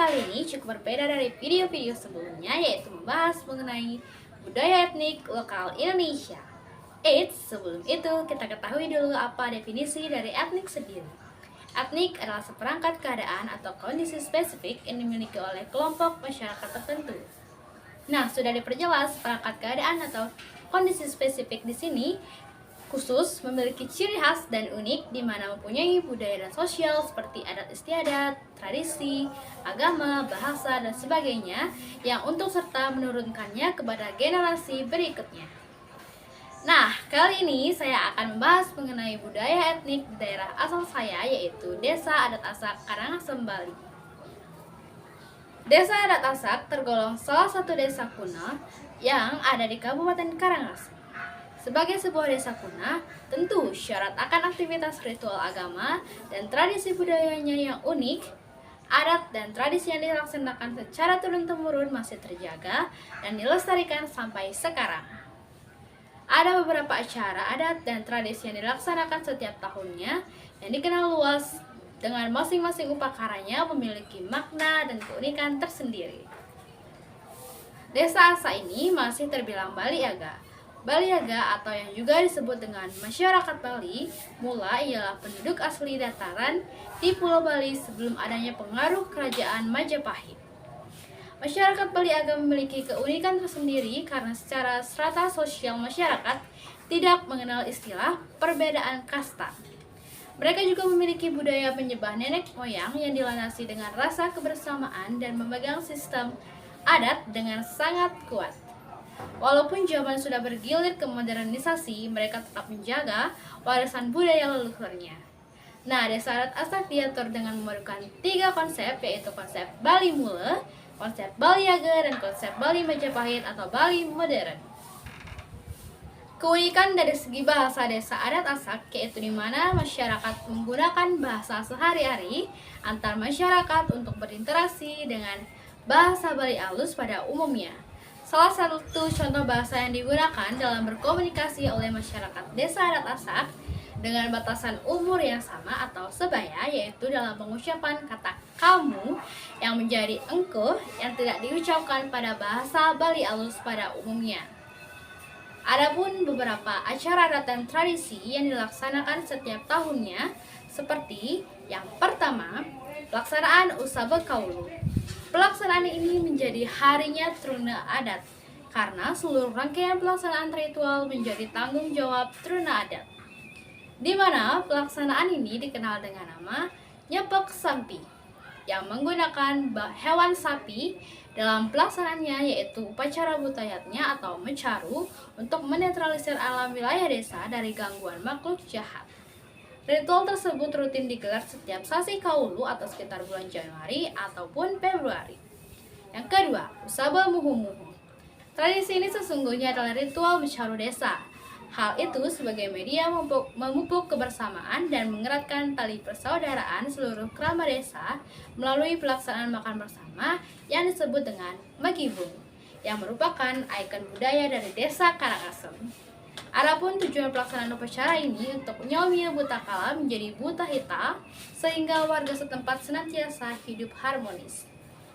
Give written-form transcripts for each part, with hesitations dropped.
kali ini cukup berbeda dari video-video sebelumnya, yaitu membahas mengenai budaya etnik lokal Indonesia. Sebelum itu kita ketahui dulu apa definisi dari etnik sendiri. Etnik adalah seperangkat keadaan atau kondisi spesifik yang dimiliki oleh kelompok masyarakat tertentu. Nah, sudah diperjelas perangkat keadaan atau kondisi spesifik di sini khusus memiliki ciri khas dan unik di mana mempunyai budaya dan sosial seperti adat istiadat, tradisi, agama, bahasa, dan sebagainya yang untuk serta menurunkannya kepada generasi berikutnya. Nah, kali ini saya akan membahas mengenai budaya etnik di daerah asal saya, yaitu Desa Adat Asak, Karangasem, Bali. Desa Adat Asak tergolong salah satu desa kuno yang ada di Kabupaten Karangasem. Sebagai sebuah desa kuno, tentu syarat akan aktivitas ritual agama dan tradisi budayanya yang unik. Adat dan tradisi yang dilaksanakan secara turun-temurun masih terjaga dan dilestarikan sampai sekarang. Ada beberapa acara adat dan tradisi yang dilaksanakan setiap tahunnya yang dikenal luas dengan masing-masing upacaranya memiliki makna dan keunikan tersendiri. Desa Asak ini masih terbilang Baliaga. Baliaga atau yang juga disebut dengan masyarakat Bali mula ialah penduduk asli dataran di Pulau Bali sebelum adanya pengaruh kerajaan Majapahit. Masyarakat Baliaga memiliki keunikan tersendiri karena secara strata sosial masyarakat tidak mengenal istilah perbedaan kasta. Mereka juga memiliki budaya menyembah nenek moyang yang dilandasi dengan rasa kebersamaan dan memegang sistem adat dengan sangat kuat. Walaupun zaman sudah bergilir ke modernisasi, mereka tetap menjaga warisan budaya leluhurnya. Nah, Desa Adat Asak diatur dengan memadukan 3 konsep, yaitu konsep Bali Mule, konsep Baliaga, dan konsep Bali Majapahit atau Bali modern. Keunikan dari segi bahasa Desa Adat Asak yaitu di mana masyarakat menggunakan bahasa sehari-hari antar masyarakat untuk berinteraksi dengan bahasa Bali alus pada umumnya. Salah satu contoh bahasa yang digunakan dalam berkomunikasi oleh masyarakat Desa Adat Asak dengan batasan umur yang sama atau sebaya, yaitu dalam pengucapan kata kamu yang menjadi engko yang tidak diucapkan pada bahasa Bali alus pada umumnya. Adapun beberapa acara adat dan tradisi yang dilaksanakan setiap tahunnya seperti yang pertama, pelaksanaan Usaba Kaulu. Pelaksanaan ini menjadi harinya Truna Adat karena seluruh rangkaian pelaksanaan ritual menjadi tanggung jawab Truna Adat, di mana pelaksanaan ini dikenal dengan nama Nyepek Sampi yang menggunakan hewan sapi dalam pelaksanaannya, yaitu upacara butayatnya atau mencaru untuk menetralisir alam wilayah desa dari gangguan makhluk jahat. Ritual tersebut rutin digelar setiap sasi kaulu atau sekitar bulan Januari ataupun Februari. Yang kedua, Usaba Muhu-Muhu. Tradisi ini sesungguhnya adalah ritual mencaru desa. Hal itu sebagai media memupuk kebersamaan dan mengeratkan tali persaudaraan seluruh kerama desa melalui pelaksanaan makan bersama yang disebut dengan Magibung, yang merupakan ikon budaya dari Desa Karangasem. Adapun tujuan pelaksanaan upacara ini untuk menyomia buta kala menjadi buta hita sehingga warga setempat senantiasa hidup harmonis.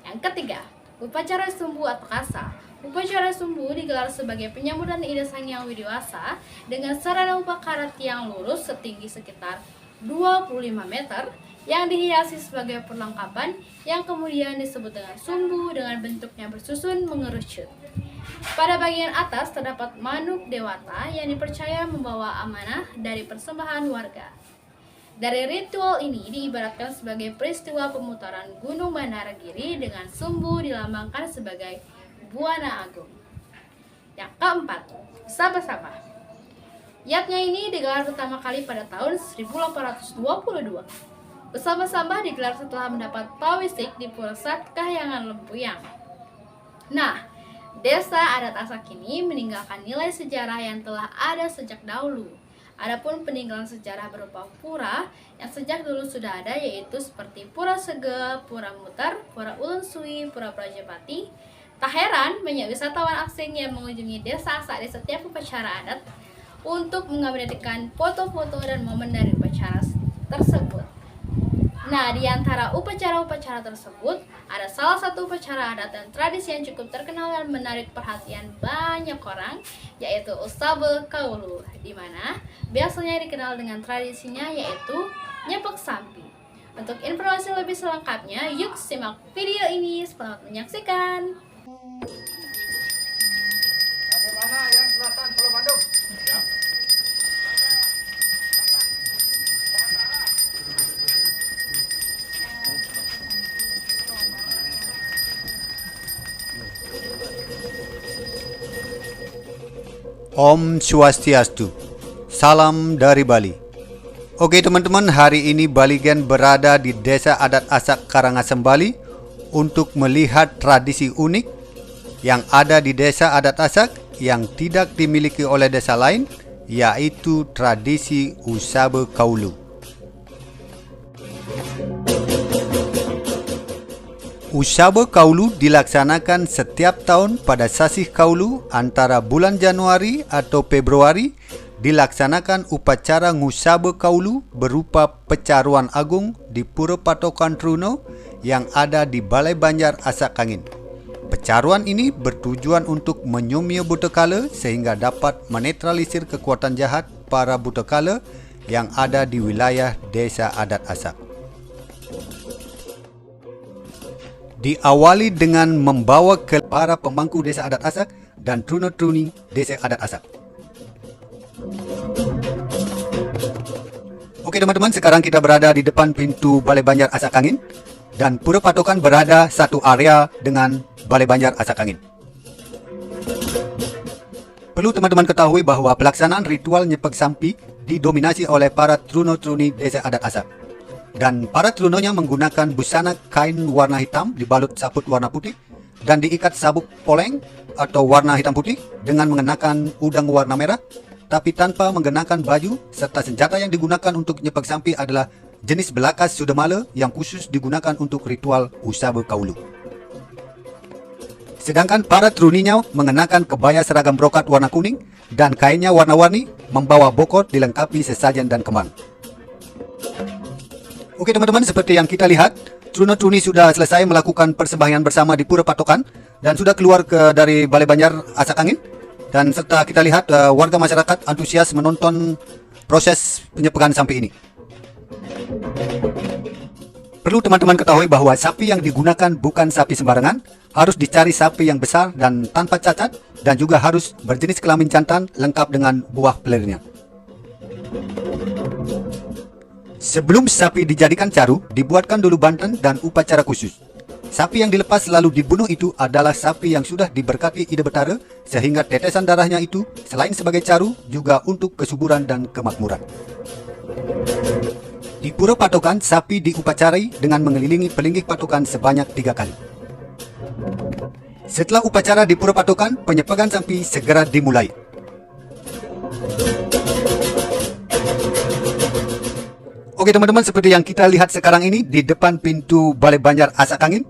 Yang ketiga, upacara sumbu atau kasa. Upacara sumbu digelar sebagai penyambutan Ida Sang Hyang Widiwasa dengan sarana upacara tiang lurus setinggi sekitar 25 meter yang dihiasi sebagai perlengkapan yang kemudian disebut dengan sumbu dengan bentuknya bersusun mengerucut. Pada bagian atas terdapat manuk dewata yang dipercaya membawa amanah dari persembahan warga. Dari ritual ini diibaratkan sebagai peristiwa pemutaran Gunung Bandaragiri dengan sumbu dilambangkan sebagai Buana Agung. Yang keempat, Saba-Saba. Yatnya ini digelar pertama kali pada tahun 1822. Bersama-sama digelar setelah mendapat pawisik di Pusat Kahyangan Lempuyang. Nah, Desa Adat Asak ini meninggalkan nilai sejarah yang telah ada sejak dahulu. Adapun peninggalan sejarah berupa pura yang sejak dulu sudah ada, yaitu seperti Pura Sege, Pura Mutar, Pura Ulun Sui, Pura Prajapati. Tak heran banyak wisatawan asing yang mengunjungi Desa Asak di setiap upacara adat untuk mengabadikan foto-foto dan momen dari upacara tersebut. Nah, di antara upacara-upacara tersebut ada salah satu upacara adat dan tradisi yang cukup terkenal dan menarik perhatian banyak orang, yaitu Usabul Kaulu, di mana biasanya dikenal dengan tradisinya yaitu nyepek sampi. Untuk informasi lebih selengkapnya, yuk simak video ini. Selamat menyaksikan. Bagaimana yang selatan Pulau Bandung? Siap. Om Swastiastu. Salam dari Bali. Oke teman-teman, hari ini Baligen berada di Desa Adat Asak Karangasem, Bali untuk melihat tradisi unik yang ada di Desa Adat Asak yang tidak dimiliki oleh desa lain, yaitu tradisi Usabe Kaulu. Usabe Kaulu dilaksanakan setiap tahun pada sasih Kaulu antara bulan Januari atau Februari. Dilaksanakan upacara Ngusabe Kaulu berupa pecaruan agung di Pura Patokan Truno yang ada di Balai Banjar Asak Angin. Pecaruan ini bertujuan untuk menyumio butekala sehingga dapat menetralisir kekuatan jahat para butekala yang ada di wilayah Desa Adat Asak. Diawali dengan membawa ke para pemangku Desa Adat Asak dan Truno-Truni Desa Adat Asak. Oke teman-teman, sekarang kita berada di depan pintu Balai Banjar Asak Angin dan Pura Patokan berada satu area dengan Balai Banjar Asak Angin. Perlu teman-teman ketahui bahwa pelaksanaan ritual nyepek sampi didominasi oleh para Truno-Truni Desa Adat Asak. Dan para trunonya menggunakan busana kain warna hitam dibalut sabut warna putih dan diikat sabuk poleng atau warna hitam putih dengan mengenakan udang warna merah, tapi tanpa mengenakan baju, serta senjata yang digunakan untuk nyepek sampi adalah jenis belakas sudamala yang khusus digunakan untuk ritual Usabe Kaulu. Sedangkan para truninya mengenakan kebaya seragam brokat warna kuning dan kainnya warna-warni, membawa bokor dilengkapi sesajen dan kembang. Oke teman-teman, seperti yang kita lihat, Truno-Truni sudah selesai melakukan persembahyaan bersama di Pura Patokan dan sudah keluar dari Balai Banjar Asak Angin. Dan serta kita lihat warga masyarakat antusias menonton proses penyepekan sampi ini. Perlu teman-teman ketahui bahwa sapi yang digunakan bukan sapi sembarangan, harus dicari sapi yang besar dan tanpa cacat, dan juga harus berjenis kelamin jantan lengkap dengan buah pelirnya. Sebelum sapi dijadikan caru, dibuatkan dulu banten dan upacara khusus. Sapi yang dilepas lalu dibunuh itu adalah sapi yang sudah diberkati Ida Betara, sehingga tetesan darahnya itu selain sebagai caru, juga untuk kesuburan dan kemakmuran. Di Pura Patokan, sapi diupacarai dengan mengelilingi pelinggih patokan sebanyak 3 kali. Setelah upacara di Pura Patokan, penyepekan sapi segera dimulai. Oke teman-teman, seperti yang kita lihat sekarang ini di depan pintu Balai Banjar Asak Angin,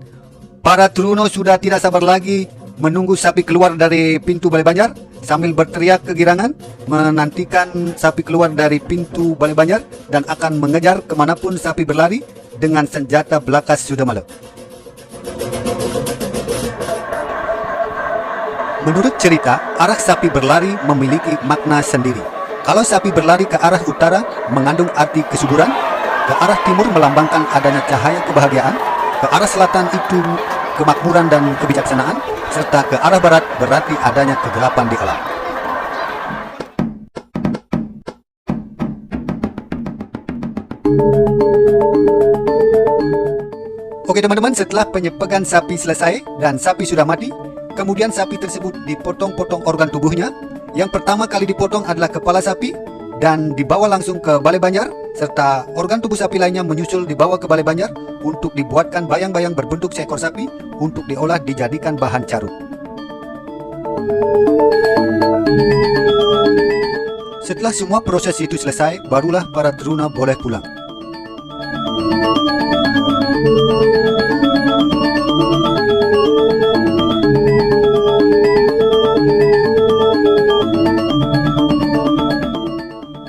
para Truno sudah tidak sabar lagi menunggu sapi keluar dari pintu Balai Banjar sambil berteriak kegirangan, menantikan sapi keluar dari pintu Balai Banjar dan akan mengejar kemanapun sapi berlari dengan senjata belakas sudamala. Menurut cerita, arah sapi berlari memiliki makna sendiri. Kalau sapi berlari ke arah utara mengandung arti kesuburan, ke arah timur melambangkan adanya cahaya kebahagiaan, ke arah selatan itu kemakmuran dan kebijaksanaan, serta ke arah barat berarti adanya kegelapan di alam. Oke teman-teman, setelah penyepekan sapi selesai dan sapi sudah mati, kemudian sapi tersebut dipotong-potong organ tubuhnya. Yang pertama kali dipotong adalah kepala sapi dan dibawa langsung ke Balai Banjar, serta organ tubuh sapi lainnya menyusul dibawa ke Balai Banjar untuk dibuatkan bayang-bayang berbentuk seekor sapi untuk diolah dijadikan bahan caru. Setelah semua proses itu selesai, barulah para Truna boleh pulang.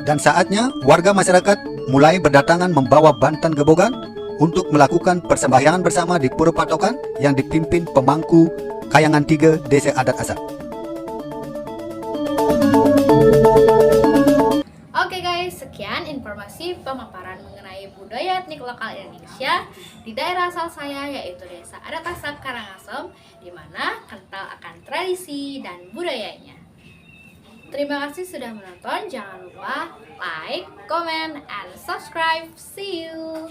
Dan saatnya warga masyarakat mulai berdatangan membawa bantan gebogan untuk melakukan persembahyangan bersama di Pura Patokan yang dipimpin pemangku Kayangan 3 Desa Adat Asak. Oke guys, sekian informasi pemaparan mengenai budaya etnik lokal Indonesia di daerah asal saya, yaitu Desa Adat Asak Karangasem, di mana kental akan tradisi dan budayanya. Terima kasih sudah menonton. Jangan lupa like, comment, and subscribe. See you.